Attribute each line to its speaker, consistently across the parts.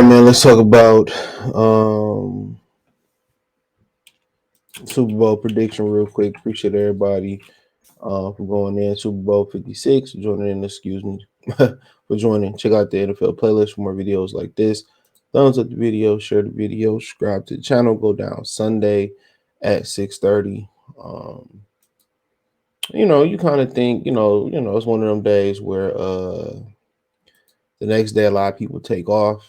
Speaker 1: man, let's talk about Super Bowl prediction real quick. Appreciate everybody for going in. Super Bowl 56, joining in, excuse me, for joining. Check out the NFL playlist for more videos like this. Thumbs up the video, share the video, subscribe to the channel. Go down Sunday at 6:30. You kind of think, it's one of them days where the next day a lot of people take off.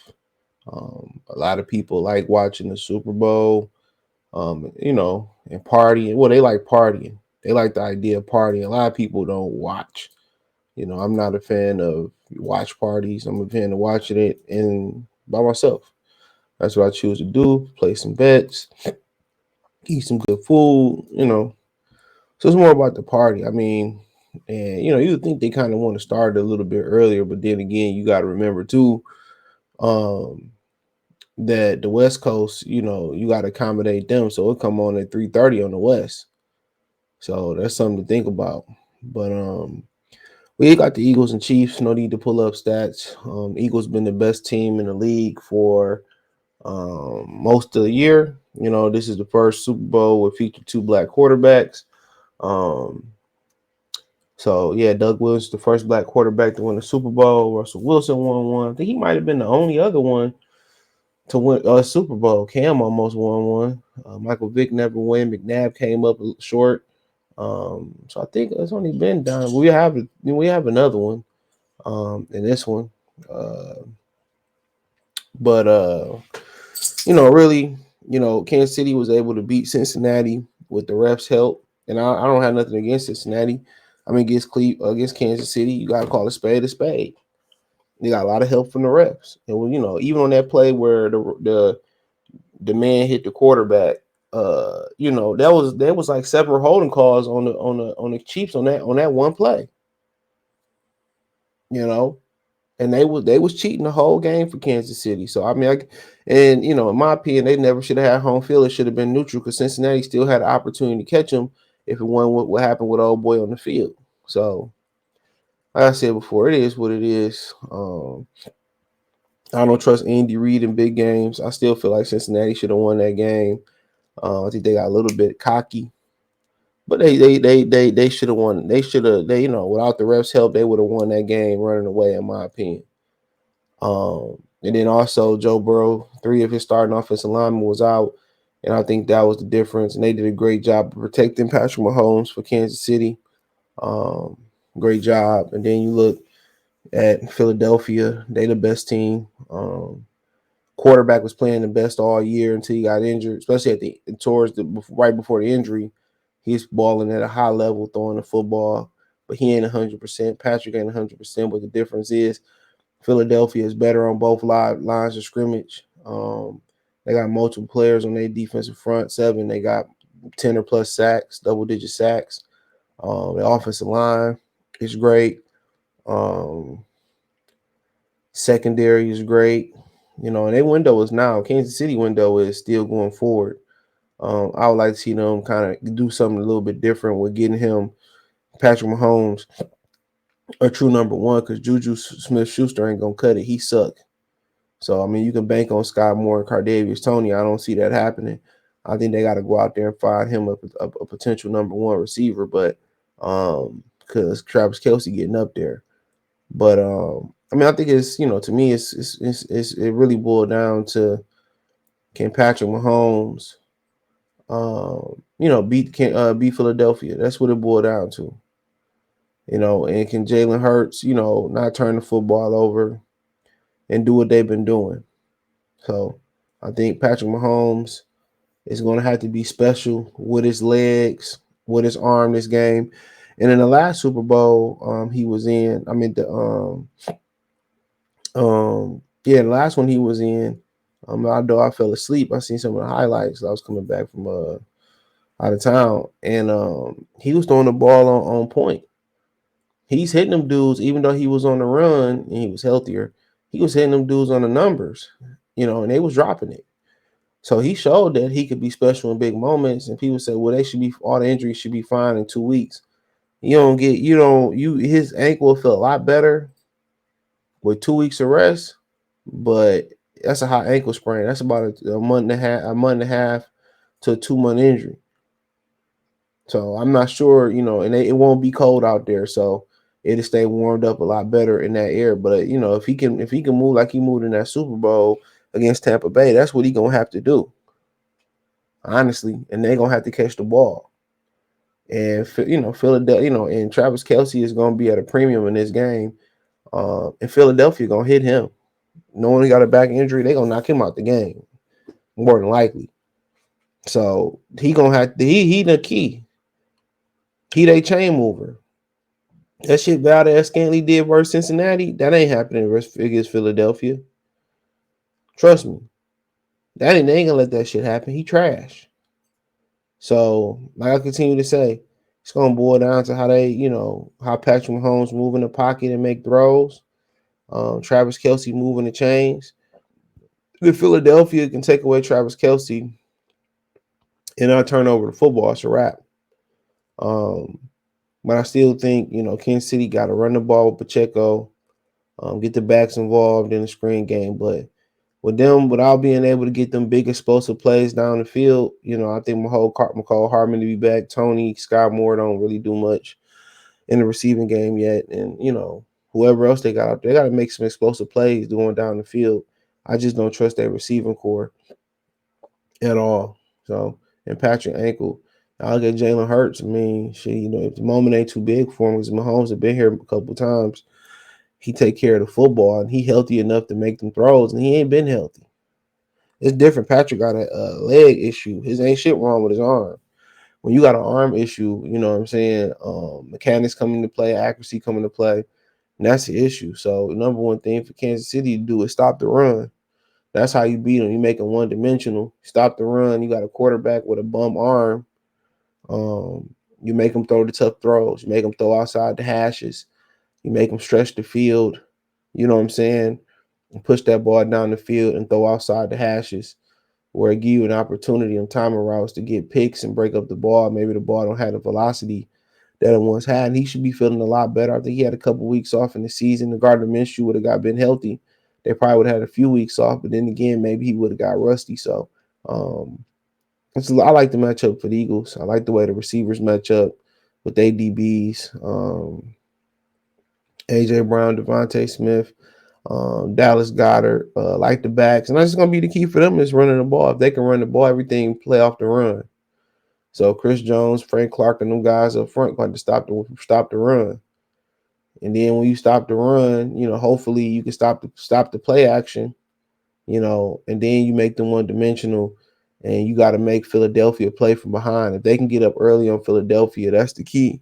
Speaker 1: A lot of people like watching the Super Bowl, and partying. Well, they like partying. They like the idea of partying. A lot of people don't watch. I'm not a fan of watch parties. I'm a fan of watching it and by myself. That's what I choose to do. Play some bets, eat some good food. So it's more about the party. I mean, and you would think they kind of want to start a little bit earlier, but then again, you got to remember too, that the West Coast, you got to accommodate them. So it come on at 3:30 on the West. So that's something to think about. But we got the Eagles and Chiefs. No need to pull up stats. Eagles been the best team in the league for most of the year. This is the first Super Bowl with featured two black quarterbacks. So yeah, Doug Williams, the first black quarterback to win the Super Bowl. Russell Wilson won one. I think he might have been the only other one to win a Super Bowl. Cam almost won one. Michael Vick never won. McNabb came up short. So I think it's only been done. We have another one in this one. But really, Kansas City was able to beat Cincinnati with the refs' help. And I don't have nothing against Cincinnati. I mean, against Kansas City, you gotta call a spade a spade. They got a lot of help from the refs. And even on that play where the man hit the quarterback, there was like several holding calls on the Chiefs on that one play. And they was cheating the whole game for Kansas City. So I mean, in my opinion, they never should have had home field. It should have been neutral because Cincinnati still had an opportunity to catch them if it wasn't what happened with old boy on the field. So like I said before, it is what it is. I don't trust Andy Reid in big games. I still feel like Cincinnati should have won that game. I think they got a little bit cocky, but they should have won. They should have without the refs' help, they would have won that game running away, in my opinion. And then also Joe Burrow, 3 of his starting offensive linemen was out, and I think that was the difference. And they did a great job of protecting Patrick Mahomes for Kansas City. Great job. And then you look at Philadelphia; they the best team. Quarterback was playing the best all year until he got injured, especially right before the injury. He's balling at a high level, throwing the football, but he ain't 100%. Patrick ain't 100%. But the difference is Philadelphia is better on both lines of scrimmage. They got multiple players on their defensive front 7. They got 10 or plus sacks, double-digit sacks. The offensive line is great. Secondary is great. And their window is now. Kansas City window is still going forward. I would like to see them kind of do something a little bit different with getting him, Patrick Mahomes, a true number one, because Juju Smith-Schuster ain't going to cut it. He suck. So, I mean, you can bank on Sky Moore and Cardavius Toney. I don't see that happening. I think they got to go out there and find him a potential number one receiver, but because Travis Kelce getting up there. But I mean, I think it's to me it really boiled down to, can Patrick Mahomes beat Philadelphia? That's what it boiled down to. And can Jalen Hurts not turn the football over and do what they've been doing? So I think Patrick Mahomes is going to have to be special with his legs, with his arm this game. And in the last Super Bowl he was in, the last one he was in, although I fell asleep, I seen some of the highlights. I was coming back from out of town, and he was throwing the ball on point. He's hitting them dudes, even though he was on the run and he was healthier. He was hitting them dudes on the numbers, and they was dropping it. So he showed that he could be special in big moments. And people say, well, all the injuries should be fine in 2 weeks. His ankle felt a lot better with 2 weeks of rest, but that's a high ankle sprain. That's about a month and a half to a 2 month injury. So I'm not sure, and it won't be cold out there, so it'll stay warmed up a lot better in that air. But if he can move like he moved in that Super Bowl against Tampa Bay, that's what he gonna have to do, honestly. And they're gonna have to catch the ball. And Philadelphia, and Travis Kelce is gonna be at a premium in this game. And Philadelphia gonna hit him. Knowing he got a back injury, they gonna knock him out the game more than likely. So he gonna have to. He the key. He they chain mover. That shit Valdez Scantling did versus Cincinnati, that ain't happening against Philadelphia. Trust me. They ain't gonna let that shit happen. He trash. So, like I continue to say, it's gonna boil down to how Patrick Mahomes move in the pocket and make throws. Travis Kelce moving the chains. If Philadelphia can take away Travis Kelce and not turn over the football, it's a wrap. Um, but I still think, Kansas City got to run the ball with Pacheco, get the backs involved in the screen game. But with them, without being able to get them big explosive plays down the field, I think McCall Harmon to be back. Tony, Scott Moore don't really do much in the receiving game yet. And, whoever else they got out there, they got to make some explosive plays going down the field. I just don't trust their receiving core at all. So, and Patrick Ankle, I'll get Jalen Hurts. I mean, if the moment ain't too big for him, because Mahomes have been here a couple of times, he take care of the football, and he healthy enough to make them throws, and he ain't been healthy. It's different. Patrick got a leg issue. His ain't shit wrong with his arm. When you got an arm issue, you know what I'm saying? Mechanics come into play, accuracy come into play, and that's the issue. So the number one thing for Kansas City to do is stop the run. That's how you beat them. You make them one-dimensional. Stop the run. You got a quarterback with a bum arm. You make them throw the tough throws. You make them throw outside the hashes. You make them stretch the field. You know what I'm saying? And push that ball down the field and throw outside the hashes, where it give you an opportunity on timing routes to get picks and break up the ball. Maybe the ball don't have the velocity that it once had. And he should be feeling a lot better. I think he had a couple weeks off in the season. The Gardner Minshew would have been healthy. They probably would have had a few weeks off, but then again, maybe he would have got rusty. So I like the matchup for the Eagles. I like the way the receivers match up with ADBs. AJ Brown, Devontae Smith, Dallas Goedert, like the backs. And that's going to be the key for them is running the ball. If they can run the ball, everything play off the run. So Chris Jones, Frank Clark, and them guys up front going to stop the run. And then when you stop the run, hopefully you can stop the play action, and then you make them one-dimensional, and you got to make Philadelphia play from behind. If they can get up early on Philadelphia, that's the key.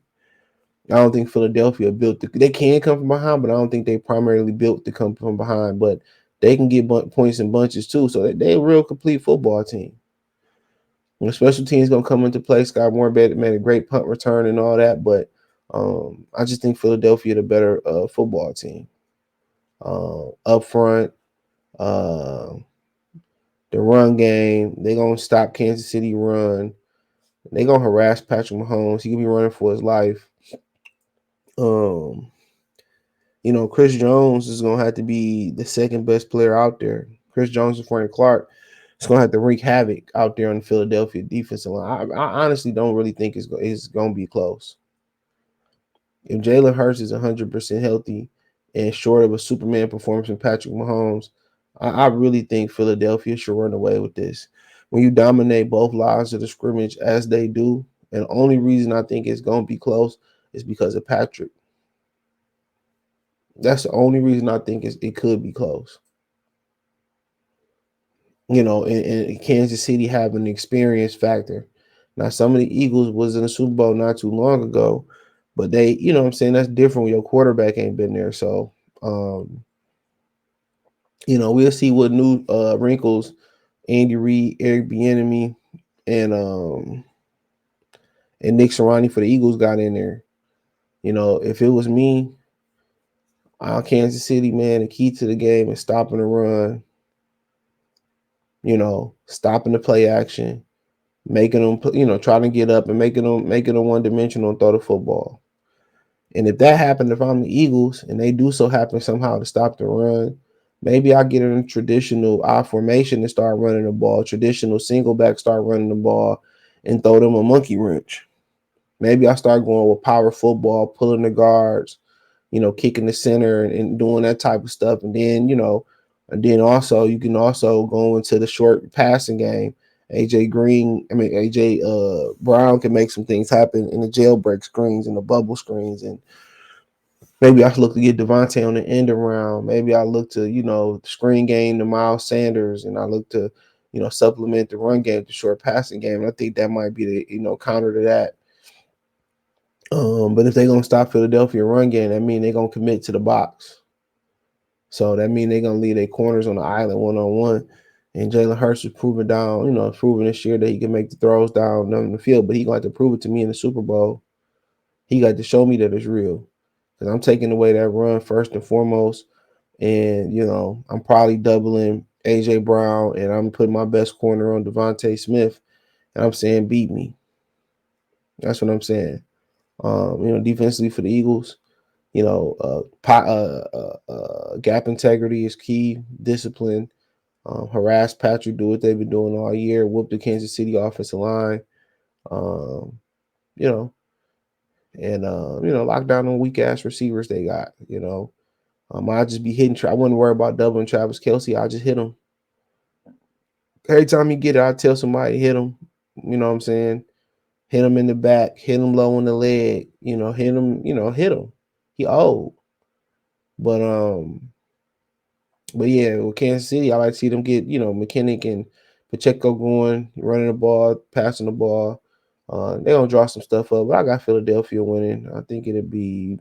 Speaker 1: I don't think Philadelphia they can come from behind, but I don't think they primarily built to come from behind. But they can get points in bunches too, so they're a real complete football team. And the special teams gonna come into play. Scott Moore made a great punt return and all that, but I just think Philadelphia the better football team. Up front, the run game, they're gonna stop Kansas City run. They're gonna harass Patrick Mahomes. He could be running for his life. Chris Jones is gonna have to be the second best player out there. Chris Jones and Frank Clark is gonna have to wreak havoc out there on the Philadelphia defensive line. I honestly don't really think it's gonna be close. If Jalen Hurts is 100% healthy and short of a Superman performance from Patrick Mahomes, I really think Philadelphia should run away with this. When you dominate both lines of the scrimmage as they do, and the only reason I think it's gonna be close is because of Patrick. That's the only reason I think it could be close. And Kansas City having an experience factor. Now, some of the Eagles was in the Super Bowl not too long ago, but they, what I'm saying, that's different when your quarterback ain't been there. So, we'll see what new wrinkles Andy Reid, Eric Bieniemy, and Nick Sirianni for the Eagles got in there. If it was me, Kansas City, man, the key to the game is stopping the run. Stopping the play action, making them, trying to get up and making them one-dimensional and throw the football. And if that happened, if I'm the Eagles and they do so happen somehow to stop the run, Maybe I get in a traditional I formation and start running the ball, traditional single back, start running the ball and throw them a monkey wrench. Maybe I start going with power football, pulling the guards, kicking the center and doing that type of stuff. And then also you can also go into the short passing game. AJ Brown can make some things happen in the jailbreak screens and the bubble screens. And maybe I look to get Devontae on the end around. Maybe I look to, screen game to Miles Sanders, and I look to, supplement the run game, the short passing game. And I think that might be the, counter to that. But if they're gonna stop Philadelphia run game, that means they're gonna commit to the box. So that means they're gonna leave their corners on the island 1-on-1. And Jalen Hurts is proving proving this year that he can make the throws down the field, but he gonna have to prove it to me in the Super Bowl. He got to show me that it's real. Because I'm taking away that run first and foremost. And, I'm probably doubling AJ Brown and I'm putting my best corner on Devontae Smith. And I'm saying beat me. That's what I'm saying. Defensively for the Eagles, gap integrity is key. Discipline, harass Patrick, do what they've been doing all year, whoop the Kansas City offensive line, you know, lock down on weak ass receivers they got. I'll just be hitting. I wouldn't worry about doubling Travis Kelce. I'll just hit him. Every time you get it, I tell somebody to hit him. You know what I'm saying? Hit him in the back, hit him low on the leg, hit him, hit him. He old. But yeah, with Kansas City, I like to see them get, McKinnick and Pacheco going, running the ball, passing the ball. They're gonna draw some stuff up, but I got Philadelphia winning. I think it'll be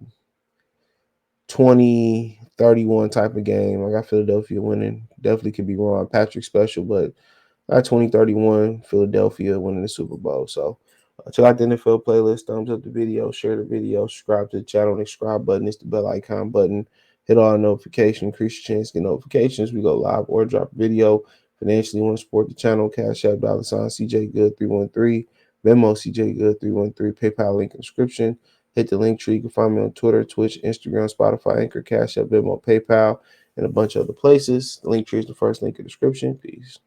Speaker 1: 20-31 type of game. I got Philadelphia winning. Definitely could be wrong. Patrick special, but I got 20-31 Philadelphia winning the Super Bowl. So check out the NFL playlist. Thumbs up the video, share the video, subscribe to the channel. The subscribe button is the bell icon button. Hit all notifications, increase your chance to get notifications. We go live or drop a video. Financially, want to support the channel? Cash App, $ CJ Good 313, Venmo CJ Good 313, PayPal link in description. Hit the link tree. You can find me on Twitter, Twitch, Instagram, Spotify, Anchor, Cash App, Venmo, PayPal, and a bunch of other places. The link tree is the first link in the description. Peace.